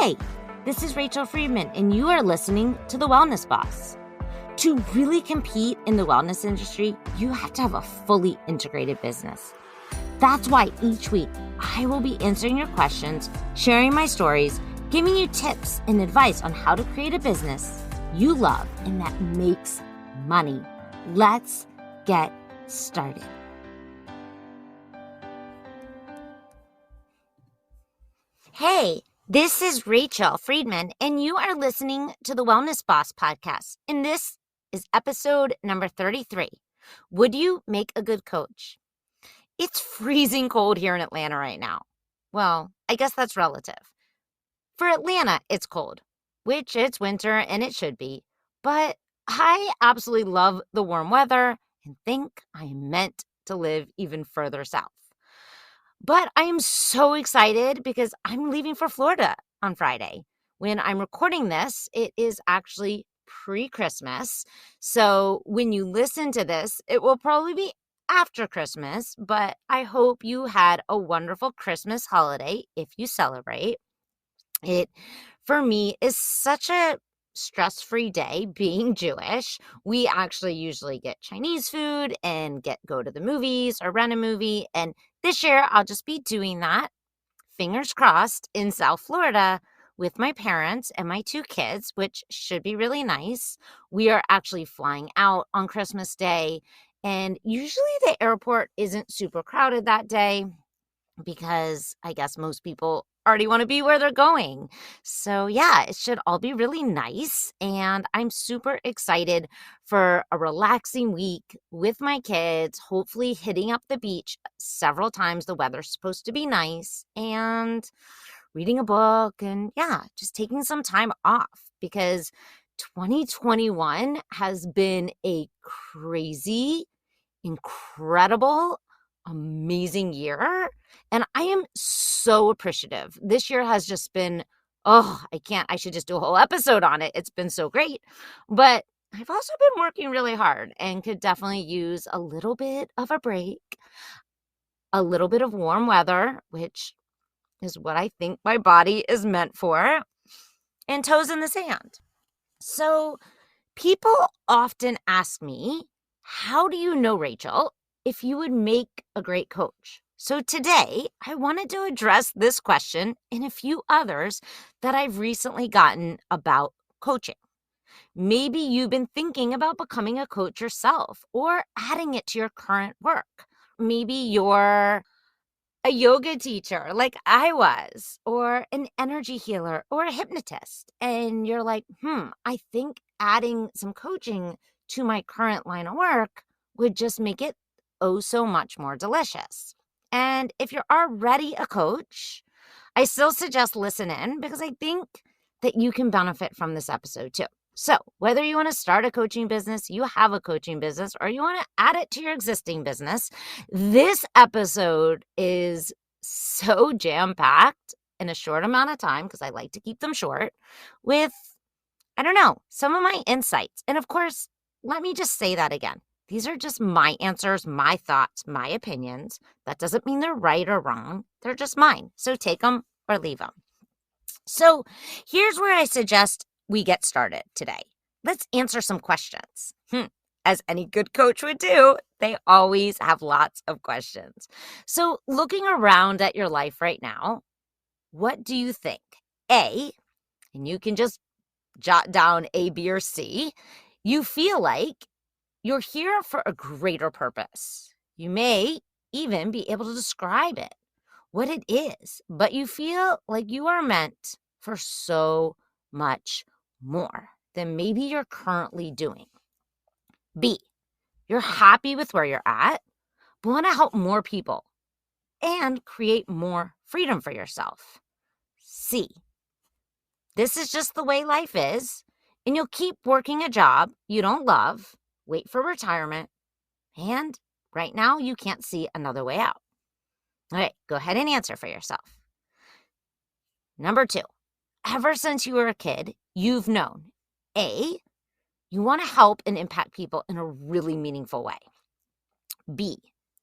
Hey, this is Rachel Friedman, and you are listening to The Wellness Boss. To really compete in the wellness industry, you have to have a fully integrated business. That's why each week I will be answering your questions, sharing my stories, giving you tips and advice on how to create a business you love and that makes money. Let's get started. Hey, this is Rachel Friedman, and you are listening to the Wellness Boss podcast. And this is episode number 33. Would you make a good coach? It's freezing cold here in Atlanta right now. Well, I guess that's relative. For Atlanta, it's cold, which it's winter and it should be. But I absolutely love the warm weather and think I am meant to live even further south. But I am so excited because I'm leaving for Florida on Friday. When I'm recording this, it is actually pre-Christmas. So when you listen to this, it will probably be after Christmas, but I hope you had a wonderful Christmas holiday if you celebrate. It, for me, is such a stress-free day being Jewish. We actually usually get Chinese food and go to the movies or rent a movie. And this year, I'll just be doing that, fingers crossed, in South Florida with my parents and my 2 kids, which should be really nice. We are actually flying out on Christmas Day. And usually the airport isn't super crowded that day because I guess most people already want to be where they're going. So yeah, it should all be really nice. And I'm super excited for a relaxing week with my kids, hopefully hitting up the beach several times. The weather's supposed to be nice, and reading a book, and yeah, just taking some time off because 2021 has been a crazy, incredible, amazing year. And I am so appreciative. This year has just been, I should just do a whole episode on it. It's been so great. But I've also been working really hard and could definitely use a little bit of a break, a little bit of warm weather, which is what I think my body is meant for, and toes in the sand. So people often ask me, how do you know, Rachel, if you would make a great coach? So today, I wanted to address this question and a few others that I've recently gotten about coaching. Maybe you've been thinking about becoming a coach yourself or adding it to your current work. Maybe you're a yoga teacher like I was, or an energy healer, or a hypnotist. And you're like, I think adding some coaching to my current line of work would just make it oh so much more delicious. And if you're already a coach, I still suggest listen in because I think that you can benefit from this episode too. So whether you want to start a coaching business, you have a coaching business, or you want to add it to your existing business, this episode is so jam-packed in a short amount of time, because I like to keep them short, with, some of my insights. And of course, let me just say that again. These are just my answers, my thoughts, my opinions. That doesn't mean they're right or wrong. They're just mine. So take them or leave them. So here's where I suggest we get started today. Let's answer some questions. As any good coach would do, they always have lots of questions. So looking around at your life right now, what do you think? A, and you can just jot down A, B, or C, you feel like you're here for a greater purpose. You may even be able to describe it, what it is, but you feel like you are meant for so much more than maybe you're currently doing. B, you're happy with where you're at, but want to help more people and create more freedom for yourself. C, this is just the way life is, and you'll keep working a job you don't love, wait for retirement, and right now you can't see another way out. All right, go ahead and answer for yourself. Number 2, ever since you were a kid, you've known, A, you want to help and impact people in a really meaningful way. B,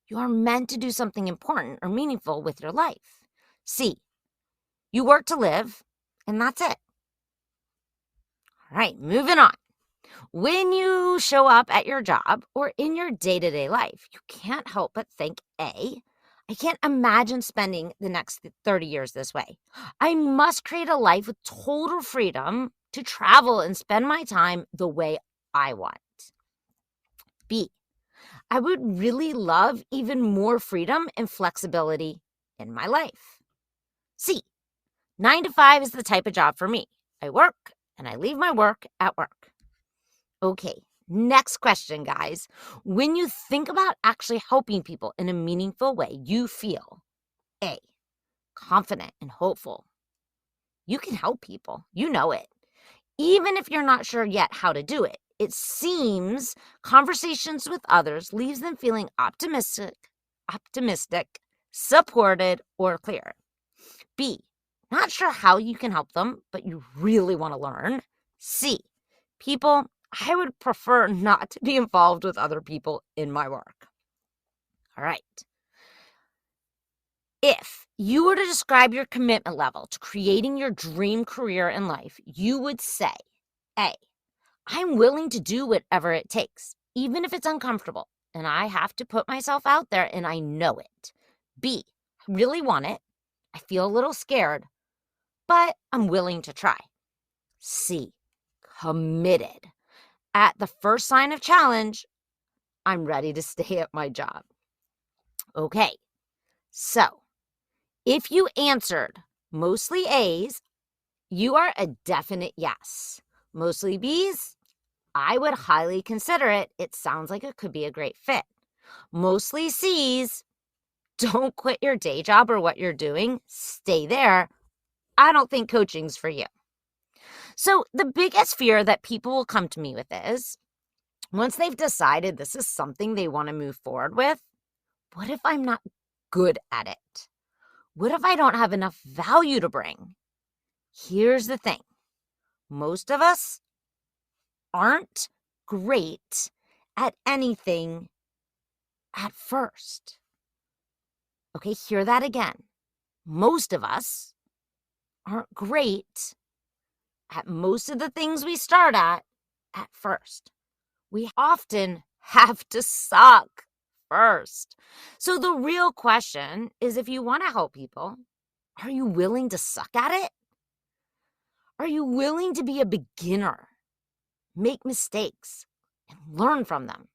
you are meant to do something important or meaningful with your life. C, you work to live, And that's it. All right, moving on. When you show up at your job or in your day-to-day life, you can't help but think, I can't imagine spending the next 30 years this way. I must create a life with total freedom to travel and spend my time the way I want. B, I would really love even more freedom and flexibility in my life. C, 9 to 5 is the type of job for me. I work and I leave my work at work. Okay, next question, guys. When you think about actually helping people in a meaningful way, you feel A, confident and hopeful. You can help people. You know it. Even if you're not sure yet how to do it, it seems conversations with others leaves them feeling optimistic, supported, or clear. B, not sure how you can help them, but you really want to learn. C, people, I would prefer not to be involved with other people in my work. All right. If you were to describe your commitment level to creating your dream career in life, you would say, A, I'm willing to do whatever it takes, even if it's uncomfortable, and I have to put myself out there and I know it. B, I really want it. I feel a little scared, but I'm willing to try. C, committed. At the first sign of challenge, I'm ready to stay at my job. Okay, so if you answered mostly A's, you are a definite yes. Mostly B's, I would highly consider it. It sounds like it could be a great fit. Mostly C's, don't quit your day job or what you're doing. Stay there. I don't think coaching's for you. So the biggest fear that people will come to me with is, once they've decided this is something they want to move forward with, what if I'm not good at it? What if I don't have enough value to bring? Here's the thing. Most of us aren't great at anything at first. Okay, hear that again. Most of us aren't great at most of the things we start at first. We often have to suck first. So the real question is, if you want to help people, are you willing to suck at it? Are you willing to be a beginner, make mistakes, and learn from them?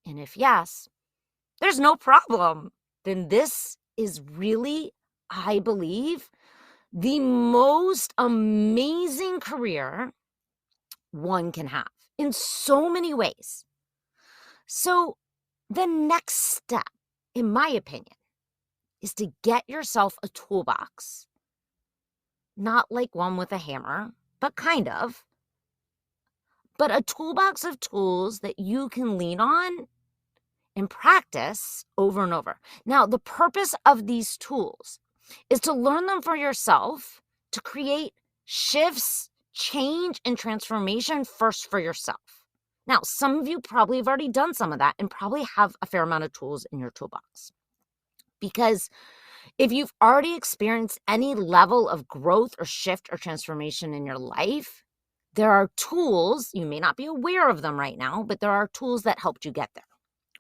And if yes, there's no problem. Then this is really, I believe, the most amazing career one can have in so many ways. So the next step, in my opinion, is to get yourself a toolbox. Not like one with a hammer, but kind of. But a toolbox of tools that you can lean on and practice over and over. Now, the purpose of these tools is to learn them for yourself, to create shifts, change, and transformation first for yourself. Now, some of you probably have already done some of that and probably have a fair amount of tools in your toolbox. Because if you've already experienced any level of growth or shift or transformation in your life, there are tools, you may not be aware of them right now, but there are tools that helped you get there.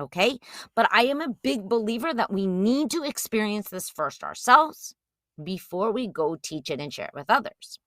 Okay? But I am a big believer that we need to experience this first ourselves before we go teach it and share it with others.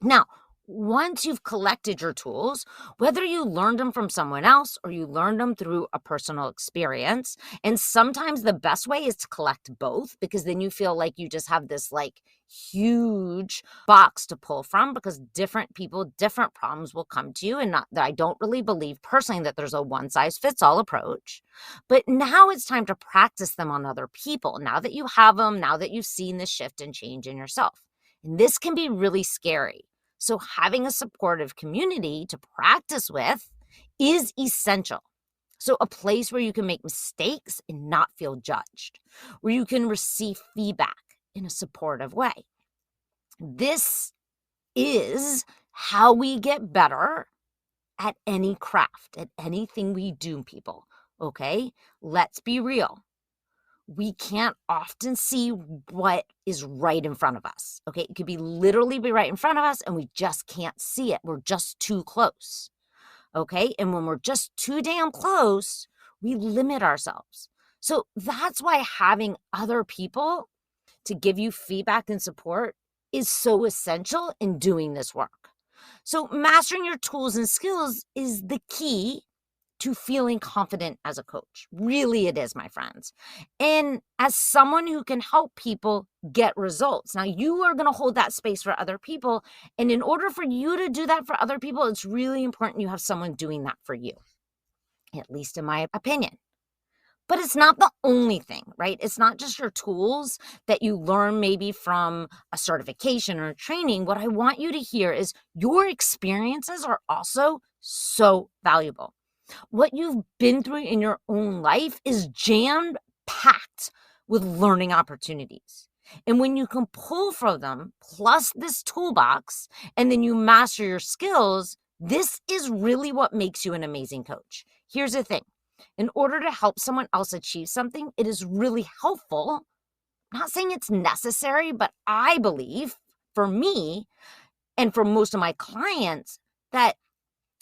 Now, once you've collected your tools, whether you learned them from someone else or you learned them through a personal experience, and sometimes the best way is to collect both, because then you feel like you just have this like huge box to pull from, because different people, different problems will come to you. And not that I don't really believe personally that there's a one size fits all approach, but now it's time to practice them on other people. Now that you have them, now that you've seen the shift and change in yourself. And this can be really scary. So having a supportive community to practice with is essential. So a place where you can make mistakes and not feel judged, where you can receive feedback in a supportive way. This is how we get better at any craft, at anything we do, people. Okay? Let's be real. we can't often see what is right in front of us. Okay. It could be literally be right in front of us and we just can't see it. We're just too close. Okay. And when we're just too damn close, we limit ourselves. So that's why having other people to give you feedback and support is so essential in doing this work. So mastering your tools and skills is the key to feeling confident as a coach. Really, it is, my friends. And as someone who can help people get results. Now, you are going to hold that space for other people. And in order for you to do that for other people, it's really important you have someone doing that for you, at least in my opinion. But it's not the only thing, right? It's not just your tools that you learn maybe from a certification or a training. What I want you to hear is your experiences are also so valuable. What you've been through in your own life is jam-packed with learning opportunities. And when you can pull from them, plus this toolbox, and then you master your skills, this is really what makes you an amazing coach. Here's the thing. In order to help someone else achieve something, it is really helpful. I'm not saying it's necessary, but I believe for me and for most of my clients that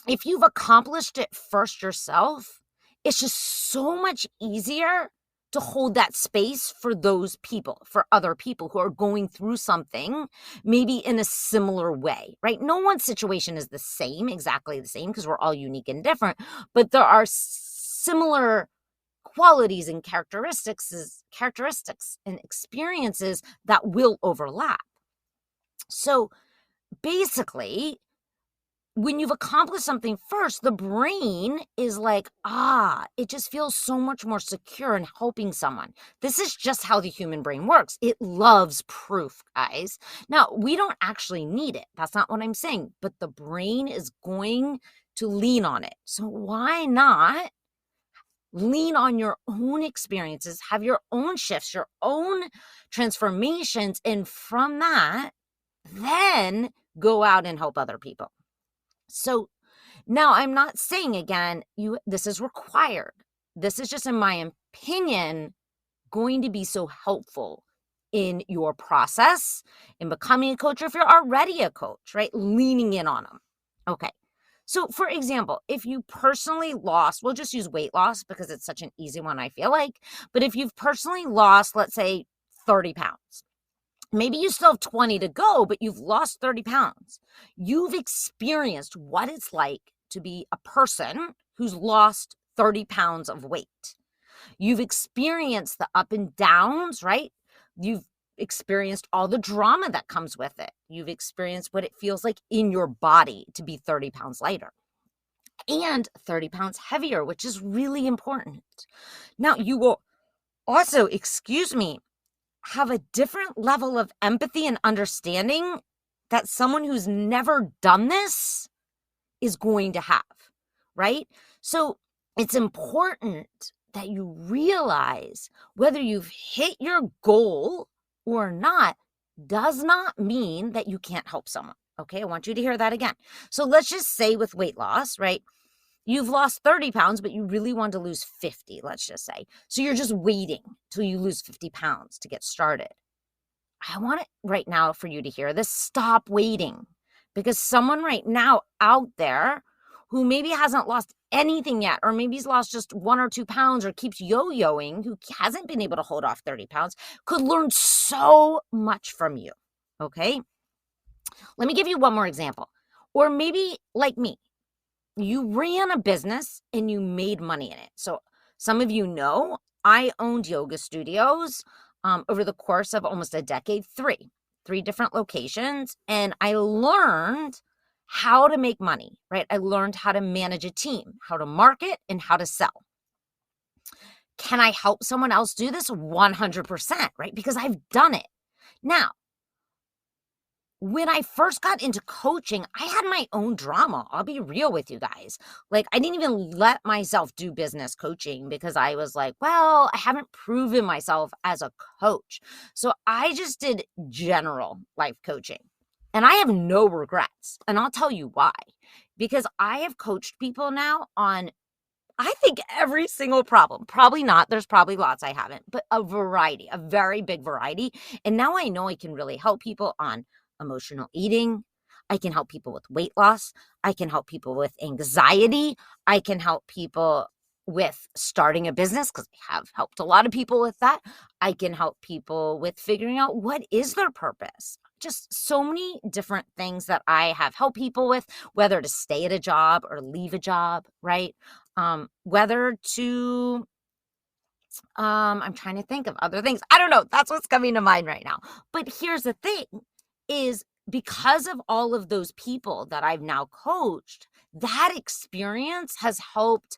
if you've accomplished it first yourself, it's just so much easier to hold that space for those people, for other people who are going through something, maybe in a similar way, right? No one's situation is the same, exactly the same, because we're all unique and different, but there are similar qualities and characteristics and experiences that will overlap. So basically, when you've accomplished something first, the brain is like, it just feels so much more secure in helping someone. This is just how the human brain works. It loves proof, guys. Now, we don't actually need it. That's not what I'm saying. But the brain is going to lean on it. So why not lean on your own experiences, have your own shifts, your own transformations, and from that, then go out and help other people. So now I'm not saying again, this is required. This is just, in my opinion, going to be so helpful in your process in becoming a coach, or if you're already a coach, right? Leaning in on them. Okay. So for example, if you personally lost, we'll just use weight loss because it's such an easy one, I feel like. But if you've personally lost, let's say 30 pounds, maybe you still have 20 to go, but you've lost 30 pounds. You've experienced what it's like to be a person who's lost 30 pounds of weight. You've experienced the up and downs, right? You've experienced all the drama that comes with it. You've experienced what it feels like in your body to be 30 pounds lighter and 30 pounds heavier, which is really important. Now, you will also, have a different level of empathy and understanding that someone who's never done this is going to have, right? So it's important that you realize whether you've hit your goal or not does not mean that you can't help someone. Okay, I want you to hear that again. So let's just say with weight loss, right? You've lost 30 pounds, but you really want to lose 50, let's just say. So you're just waiting till you lose 50 pounds to get started. I want it right now for you to hear this. Stop waiting, because someone right now out there who maybe hasn't lost anything yet, or maybe he's lost just 1 or 2 pounds or keeps yo-yoing, who hasn't been able to hold off 30 pounds, could learn so much from you, okay? Let me give you one more example. Or maybe like me, you ran a business and you made money in it. So some of you know I owned yoga studios over the course of almost a decade, three different locations. And I learned how to make money, right? I learned how to manage a team, how to market, and how to sell. Can I help someone else do this? 100%, right? Because I've done it. Now, when I first got into coaching, I had my own drama. I'll be real with you guys. Like, I didn't even let myself do business coaching because I was like, well, I haven't proven myself as a coach. So I just did general life coaching. And I have no regrets. And I'll tell you why. Because I have coached people now on I think every single problem, probably not, there's probably lots I haven't, but a variety, a very big variety. And now I know I can really help people on emotional eating. I can help people with weight loss. I can help people with anxiety. I can help people with starting a business because I have helped a lot of people with that. I can help people with figuring out what is their purpose. Just so many different things that I have helped people with, whether to stay at a job or leave a job, right? Whether to, I'm trying to think of other things. I don't know. That's what's coming to mind right now. But here's the thing is because of all of those people that I've now coached, that experience has helped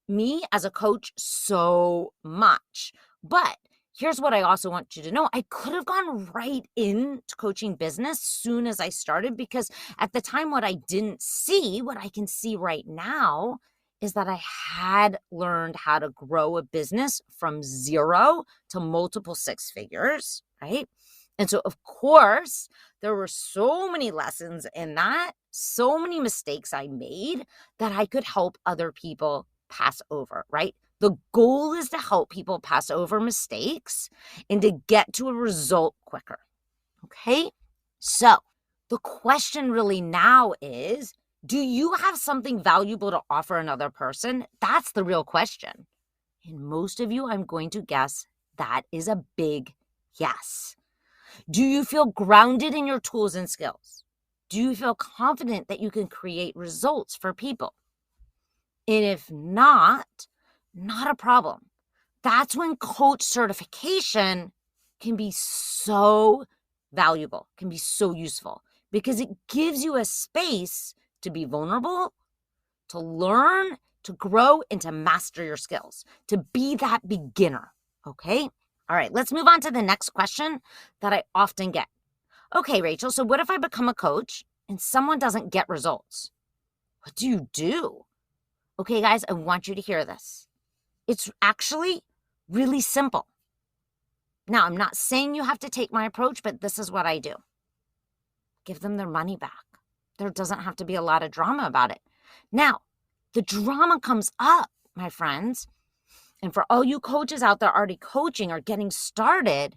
me as a coach so much. But here's what I also want you to know. I could have gone right into coaching business soon as I started because at the time, what I didn't see, what I can see right now is that I had learned how to grow a business from 0 to multiple 6 figures, right? And so, of course, there were so many lessons in that, so many mistakes I made that I could help other people pass over, right? The goal is to help people pass over mistakes and to get to a result quicker. Okay? So the question really now is, do you have something valuable to offer another person? That's the real question. And most of you, I'm going to guess that is a big yes. Do you feel grounded in your tools and skills? Do you feel confident that you can create results for people? And if not a problem. That's when coach certification can be so valuable, can be so useful because it gives you a space to be vulnerable, to learn, to grow, and to master your skills, to be that beginner. Okay? All right, let's move on to the next question that I often get. Okay, Rachel, so what if I become a coach and someone doesn't get results? What do you do? Okay, guys, I want you to hear this. It's actually really simple. Now, I'm not saying you have to take my approach, but this is what I do. Give them their money back. There doesn't have to be a lot of drama about it. Now, the drama comes up, my friends, and for all you coaches out there already coaching or getting started,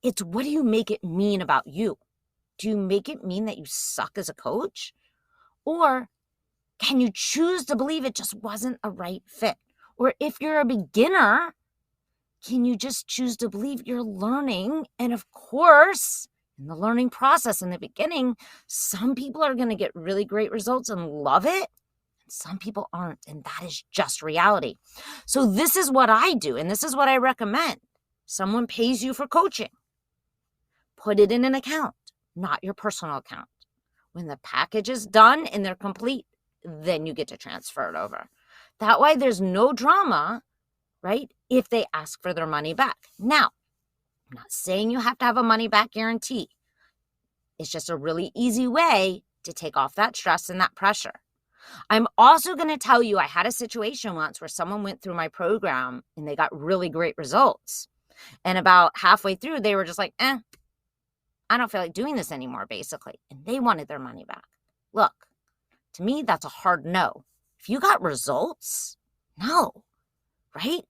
it's what do you make it mean about you? Do you make it mean that you suck as a coach? Or can you choose to believe it just wasn't a right fit? Or if you're a beginner, can you just choose to believe you're learning? And of course, in the learning process in the beginning, some people are going to get really great results and love it. And some people aren't. And that is just reality. So this is what I do. And this is what I recommend. Someone pays you for coaching. Put it in an account, not your personal account. When the package is done and they're complete, then you get to transfer it over. That way there's no drama, right? If they ask for their money back. Now, I'm not saying you have to have a money back guarantee. It's just a really easy way to take off that stress and that pressure. I'm also going to tell you I had a situation once where someone went through my program and they got really great results. And about halfway through, they were just like, I don't feel like doing this anymore, basically. And they wanted their money back. Look, to me, that's a hard no. If you got results, no, right?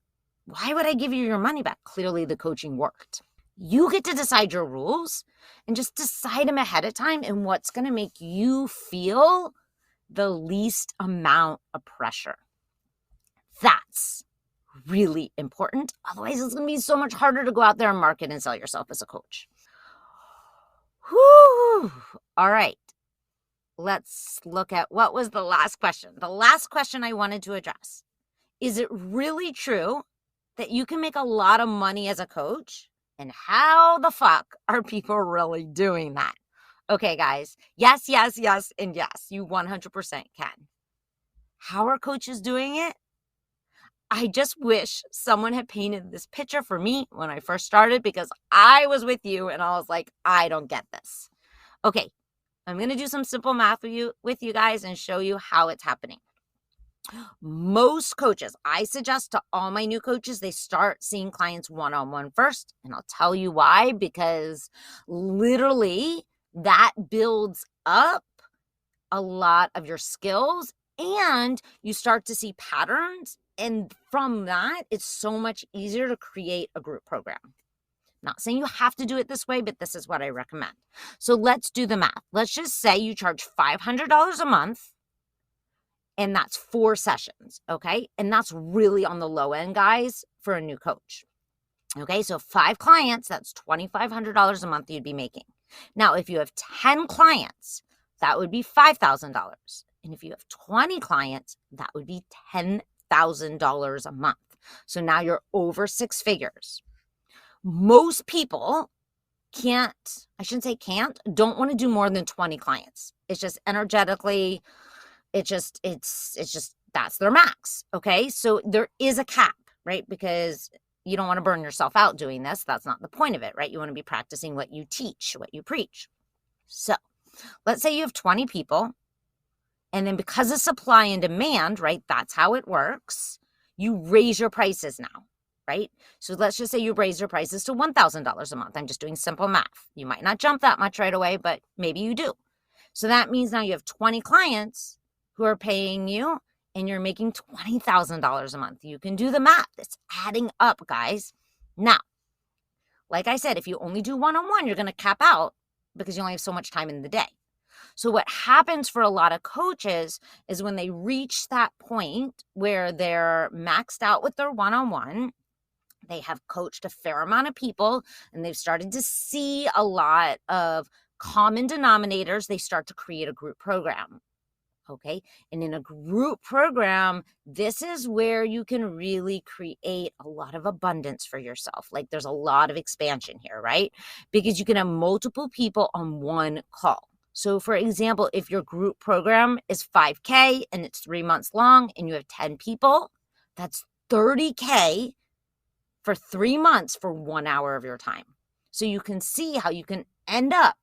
Why would I give you your money back? Clearly the coaching worked. You get to decide your rules and just decide them ahead of time and what's going to make you feel the least amount of pressure. That's really important. Otherwise, it's going to be so much harder to go out there and market and sell yourself as a coach. Whew. All right. Let's look at what was the last question. The last question I wanted to address. Is it really true that you can make a lot of money as a coach? And how the fuck are people really doing that? Okay, guys. Yes, and yes. You 100% can. How are coaches doing it? I just wish someone had painted this picture for me when I first started because I was with you and I was like, I don't get this. Okay. I'm going to do some simple math with you guys and show you how it's happening. Most coaches, I suggest to all my new coaches, they start seeing clients one-on-one first. And I'll tell you why, because literally that builds up a lot of your skills And you start to see patterns. And from that, it's so much easier to create a group program. Not saying you have to do it this way, but this is what I recommend. So let's do the math. Let's just say you charge $500 a month, and that's 4 sessions, okay? And that's really on the low end, guys, for a new coach. Okay, so 5 clients, that's $2,500 a month you'd be making. Now, if you have 10 clients, that would be $5,000. And if you have 20 clients, that would be $10,000 a month. So now you're over 6 figures. Most people don't want to do more than 20 clients. It's just energetically, it's just that's their max. Okay, so there is a cap, right? Because you don't want to burn yourself out doing this. That's not the point of it, right? You want to be practicing what you teach, what you preach. So let's say you have 20 people, and then because of supply and demand, right? That's how it works. You raise your prices now, right? So let's just say you raise your prices to $1,000 a month. I'm just doing simple math. You might not jump that much right away, but maybe you do. So that means now you have 20 clients who are paying you, and you're making $20,000 a month. You can do the math. It's adding up, guys. Now, like I said, if you only do one-on-one, you're going to cap out because you only have so much time in the day. So what happens for a lot of coaches is when they reach that point where they're maxed out with their one-on-one, they have coached a fair amount of people, and they've started to see a lot of common denominators, they start to create a group program. Okay. And in a group program, this is where you can really create a lot of abundance for yourself. Like there's a lot of expansion here, right? Because you can have multiple people on one call. So for example, if your group program is 5K and it's 3 months long and you have 10 people, that's 30K for 3 months for 1 hour of your time. So you can see how you can end up,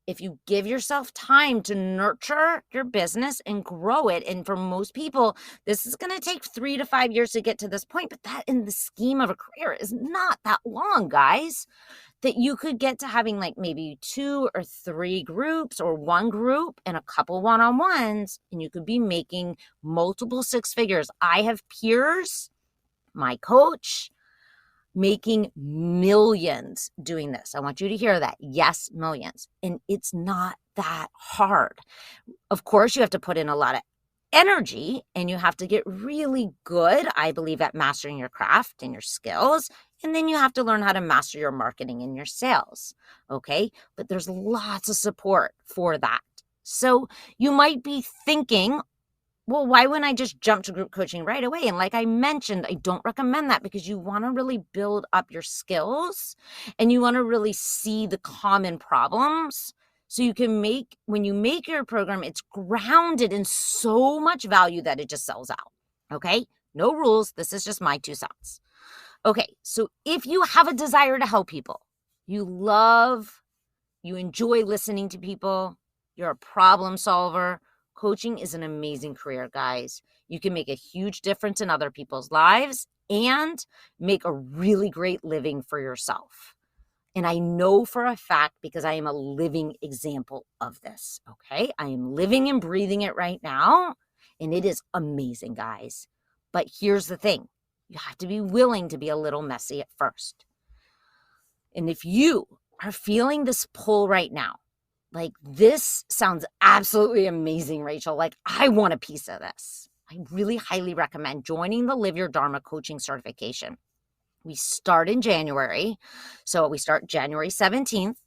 if you give yourself time to nurture your business and grow it. And for most people, this is going to take 3 to 5 years to get to this point, but that in the scheme of a career is not that long, guys, that you could get to having like maybe 2 or 3 groups or 1 group and a couple one-on-ones, and you could be making multiple 6 figures. I have peers, my coach, making millions doing this. I want you to hear that. Yes, millions. And it's not that hard. Of course, you have to put in a lot of energy and you have to get really good, I believe, at mastering your craft and your skills. And then you have to learn how to master your marketing and your sales. Okay. But there's lots of support for that. So you might be thinking, well, why wouldn't I just jump to group coaching right away? And like I mentioned, I don't recommend that because you want to really build up your skills and you want to really see the common problems. So you can when you make your program, it's grounded in so much value that it just sells out. Okay. No rules. This is just my 2 cents. Okay. So if you have a desire to help people, you enjoy listening to people, you're a problem solver, coaching is an amazing career, guys. You can make a huge difference in other people's lives and make a really great living for yourself. And I know for a fact because I am a living example of this, okay? I am living and breathing it right now, and it is amazing, guys. But here's the thing. You have to be willing to be a little messy at first. And if you are feeling this pull right now, like this sounds absolutely amazing, Rachel. Like I want a piece of this. I really highly recommend joining the Live Your Dharma Coaching Certification. We start in January. So we start January 17th.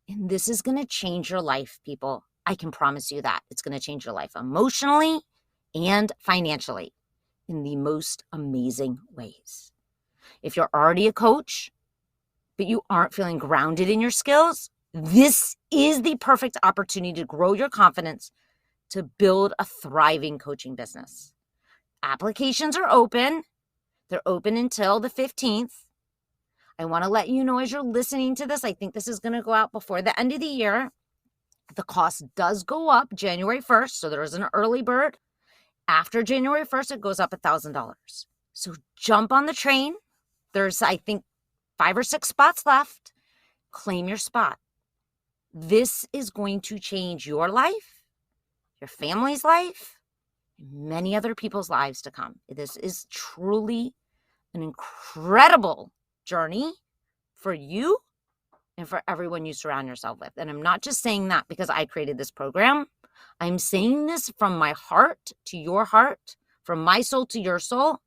And this is going to change your life, people. I can promise you that. It's going to change your life emotionally and financially in the most amazing ways. If you're already a coach, but you aren't feeling grounded in your skills, this is the perfect opportunity to grow your confidence to build a thriving coaching business. Applications are open. They're open until the 15th. I want to let you know as you're listening to this, I think this is going to go out before the end of the year. The cost does go up January 1st, so there is an early bird. After January 1st, it goes up $1,000. So jump on the train. There's, I think, 5 or 6 spots left. Claim your spot. This is going to change your life, your family's life, many other people's lives to come. This is truly an incredible journey for you and for everyone you surround yourself with. And I'm not just saying that because I created this program. I'm saying this from my heart to your heart, from my soul to your soul,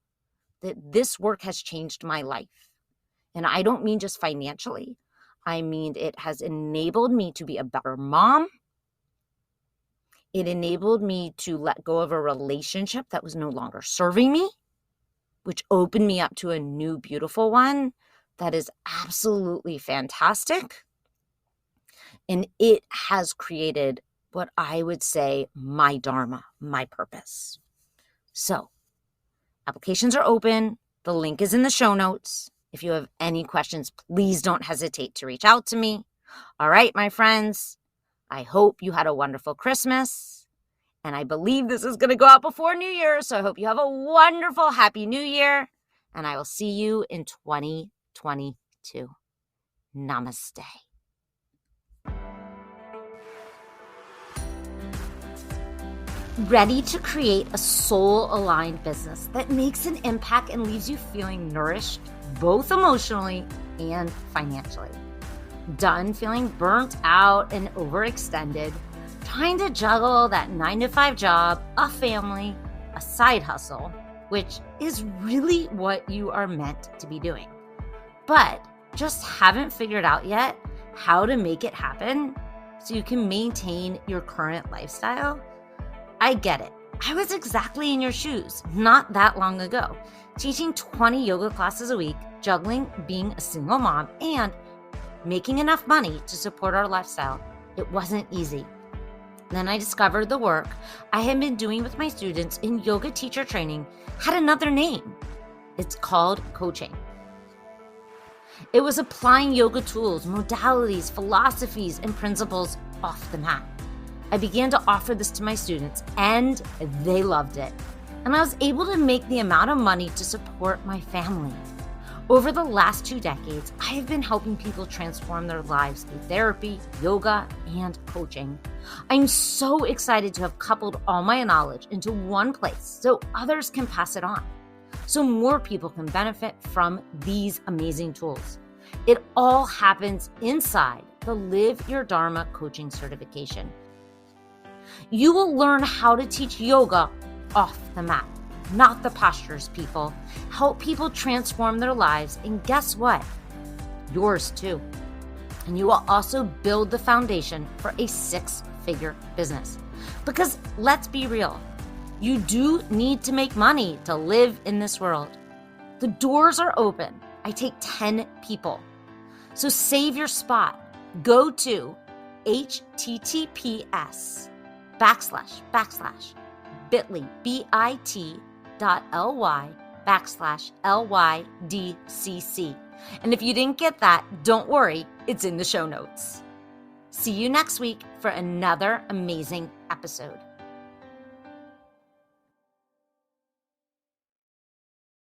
that this work has changed my life. And I don't mean just financially. I mean, it has enabled me to be a better mom. It enabled me to let go of a relationship that was no longer serving me, which opened me up to a new, beautiful one that is absolutely fantastic. And it has created what I would say my Dharma, my purpose. So, applications are open. The link is in the show notes. If you have any questions, please don't hesitate to reach out to me. All right, my friends, I hope you had a wonderful Christmas. And I believe this is going to go out before New Year. So I hope you have a wonderful, happy New Year. And I will see you in 2022. Namaste. Ready to create a soul-aligned business that makes an impact and leaves you feeling nourished, both emotionally and financially. Done feeling burnt out and overextended, trying to juggle that 9-to-5 job, a family, a side hustle, which is really what you are meant to be doing. But just haven't figured out yet how to make it happen so you can maintain your current lifestyle? I get it. I was exactly in your shoes not that long ago, teaching 20 yoga classes a week, juggling being a single mom, and making enough money to support our lifestyle. It wasn't easy. Then I discovered the work I had been doing with my students in yoga teacher training had another name. It's called coaching. It was applying yoga tools, modalities, philosophies, and principles off the mat. I began to offer this to my students, and they loved it. And I was able to make the amount of money to support my family. Over the last 2 decades, I have been helping people transform their lives through therapy, yoga, and coaching. I'm so excited to have coupled all my knowledge into one place so others can pass it on, so more people can benefit from these amazing tools. It all happens inside the Live Your Dharma Coaching Certification. You will learn how to teach yoga off the mat, not the postures, people. Help people transform their lives, and guess what? Yours too. And you will also build the foundation for a 6-figure business. Because let's be real, you do need to make money to live in this world. The doors are open. I take 10 people. So save your spot. Go to https://bit.ly/LYDCC. And if you didn't get that, don't worry, it's in the show notes. See you next week for another amazing episode.